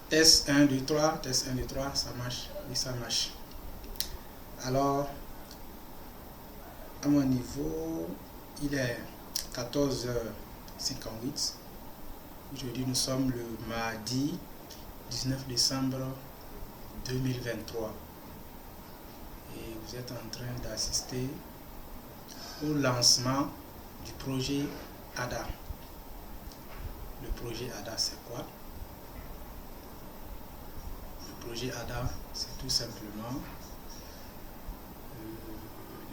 Test 1, 2, 3, test 1, 2, 3, ça marche. Oui, ça marche. Alors, à mon niveau, il est 14h58. Aujourd'hui, nous sommes le mardi 19 décembre 2023. Et vous êtes en train d'assister au lancement du projet ADA. Le projet ADA, c'est quoi? Le projet ADA, c'est tout simplement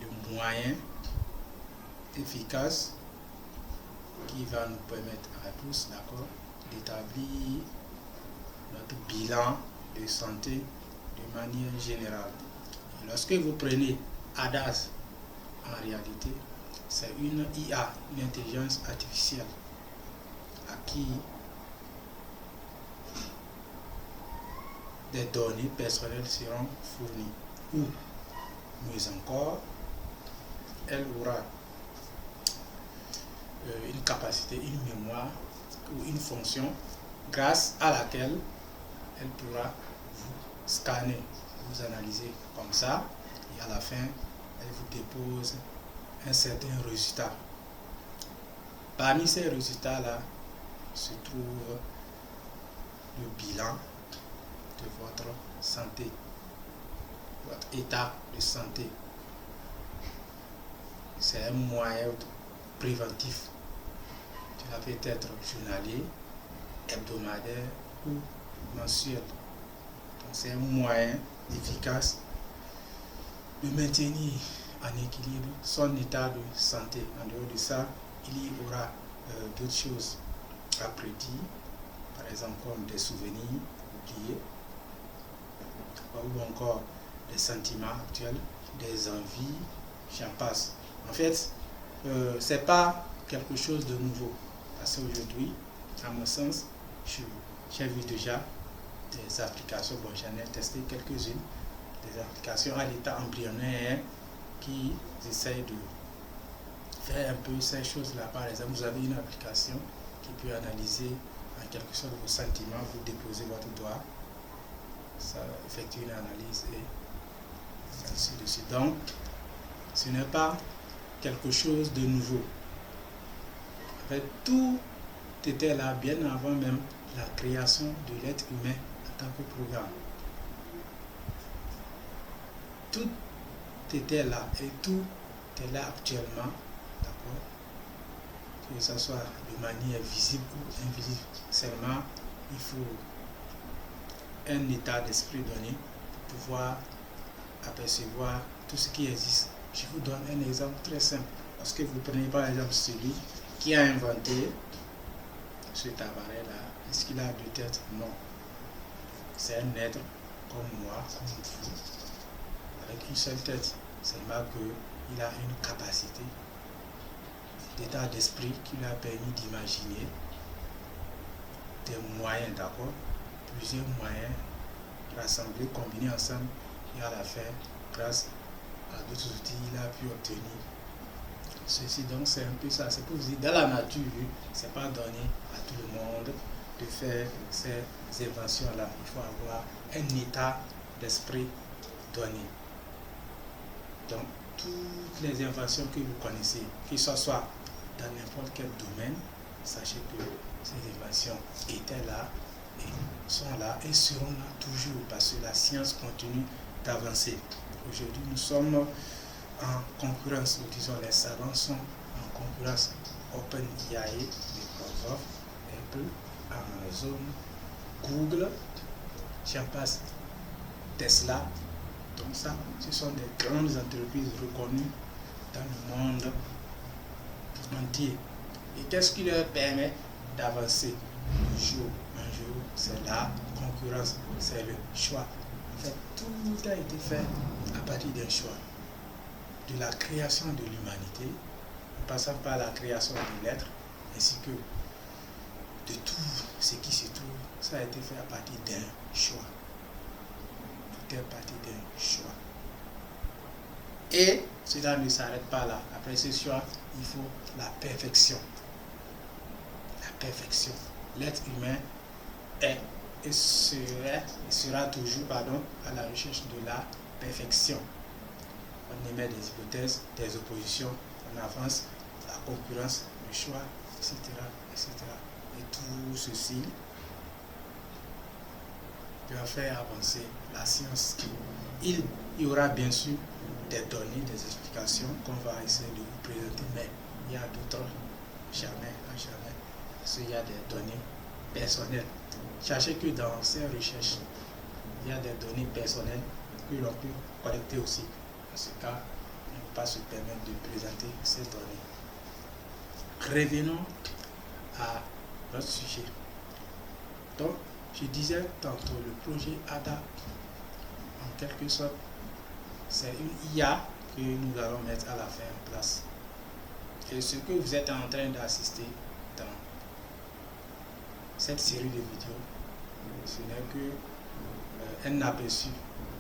le moyen efficace qui va nous permettre à tous, d'accord, d'établir notre bilan de santé de manière générale. Et lorsque vous prenez ADAS, en réalité, c'est une IA, une intelligence artificielle, à qui des données personnelles seront fournies. Ou, mieux encore, elle aura une capacité, une mémoire ou une fonction grâce à laquelle elle pourra vous scanner, vous analyser comme ça, et à la fin, elle vous dépose un certain résultat. Parmi ces résultats-là se trouve le bilan de votre santé, votre état de santé. C'est un moyen préventif. Cela peut être journalier, hebdomadaire ou mensuel. Donc c'est un moyen efficace de maintenir en équilibre son état de santé. En dehors de ça, il y aura d'autres choses à prédire, par exemple comme des souvenirs oubliés, ou encore des sentiments actuels, des envies, j'en passe. En fait, c'est pas quelque chose de nouveau, parce qu'aujourd'hui, à mon sens, j'ai vu déjà des applications, bon, j'en ai testé quelques-unes, des applications à l'état embryonnaire qui essayent de faire un peu ces choses-là. Par exemple, vous avez une application qui peut analyser en quelque sorte vos sentiments, vous déposez votre doigt, ça effectue une analyse et ainsi de suite. Donc, ce n'est pas quelque chose de nouveau. En fait, tout était là bien avant même la création de l'être humain en tant que programme. Tout était là et tout est là actuellement, d'accord, que ce soit de manière visible ou invisible. Seulement, il faut un état d'esprit donné pour pouvoir apercevoir tout ce qui existe. Je vous donne un exemple très simple. Lorsque vous prenez par exemple celui qui a inventé cet appareil-là, est-ce qu'il a deux têtes? Non. C'est un être comme moi, comme vous, avec une seule tête. Seulement qu'il a une capacité d'état d'esprit qui lui a permis d'imaginer des moyens, d'accord, plusieurs moyens rassemblés, combinés ensemble, et à la fin, grâce à d'autres outils, il a pu obtenir ceci. Donc c'est un peu ça. C'est pour vous dire, dans la nature, c'est pas donné à tout le monde de faire ces inventions-là. Il faut avoir un état d'esprit donné. Donc, toutes les inventions que vous connaissez, que ce soit dans n'importe quel domaine, sachez que ces inventions étaient là, et sont là et seront là toujours, parce que la science continue d'avancer. Aujourd'hui, nous sommes en concurrence, ou disons les savants sont en concurrence. OpenAI, Microsoft, Apple, Amazon, Google, j'en passe, Tesla. Donc ça, ce sont des grandes entreprises reconnues dans le monde entier. Et qu'est-ce qui leur permet d'avancer de jour en jour? C'est la concurrence, c'est le choix. En fait, tout a été fait à partir d'un choix. De la création de l'humanité, en passant par la création de l'être, ainsi que de tout ce qui se trouve, ça a été fait à partir d'un choix. Tout est parti d'un choix. Et cela ne s'arrête pas là. Après ce choix, il faut la perfection. La perfection. L'être humain est et sera toujours à la recherche de la perfection. On émet des hypothèses, des oppositions, on avance, la concurrence, le choix, etc. etc. Et tout ceci va faire avancer la science. Il y aura bien sûr des données, des explications qu'on va essayer de vous présenter, mais il y a d'autres, jamais, parce qu'il y a des données personnelles. Sachez que dans ces recherches, il y a des données personnelles que l'on peut collecter aussi. Dans ce cas, on ne peut pas se permettre de présenter ces données. Revenons à notre sujet. Donc, je disais tantôt, le projet ADA, en quelque sorte, c'est une IA que nous allons mettre à la fin en place. Et ce que vous êtes en train d'assister dans cette série de vidéos, ce n'est que un aperçu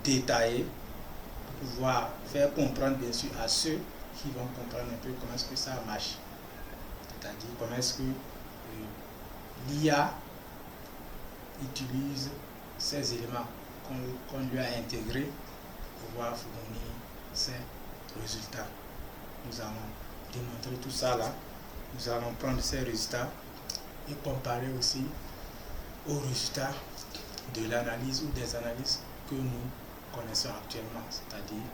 détaillé pour pouvoir faire comprendre bien sûr à ceux qui vont comprendre un peu comment est-ce que ça marche. C'est-à-dire comment est-ce que l'IA utilise ces éléments qu'on lui a intégrés pour pouvoir fournir ces résultats. Nous allons démontrer tout ça là. Nous allons prendre ces résultats et comparer aussi aux résultats de l'analyse ou des analyses que nous connaissons actuellement. C'est-à-dire,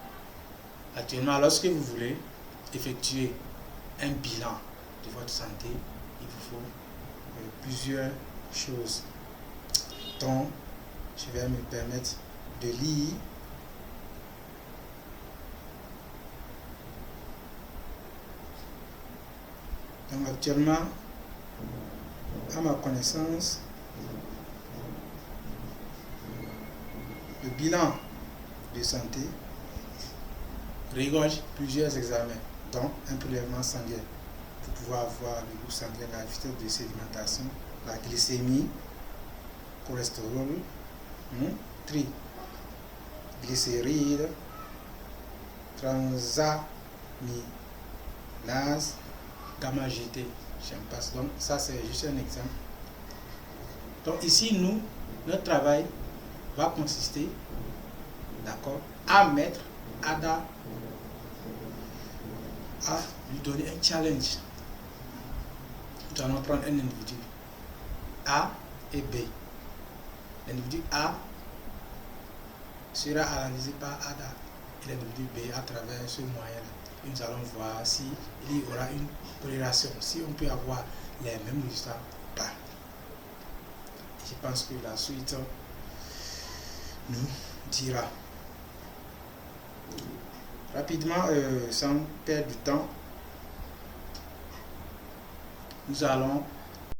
actuellement, lorsque vous voulez effectuer un bilan de votre santé, il vous faut plusieurs choses. Donc, je vais me permettre de lire donc actuellement, à ma connaissance, le bilan de santé regorge plusieurs examens, dont un prélèvement sanguin pour pouvoir voir le groupe sanguin, la vitesse de sédimentation, la glycémie, cholestérol, triglycérides, transaminase, gamma GT, j'en passe. Donc ça c'est juste un exemple. Donc ici notre travail va consister, d'accord, à mettre ADA, à lui donner un challenge. Nous allons prendre un individu A et B. L'individu A sera analysé par ADA et l'individu B à travers ce moyen-là. Nous allons voir s'il y aura une corrélation, si on peut avoir les mêmes résultats ou pas. Je pense que la suite nous dira. Rapidement, sans perdre du temps, nous allons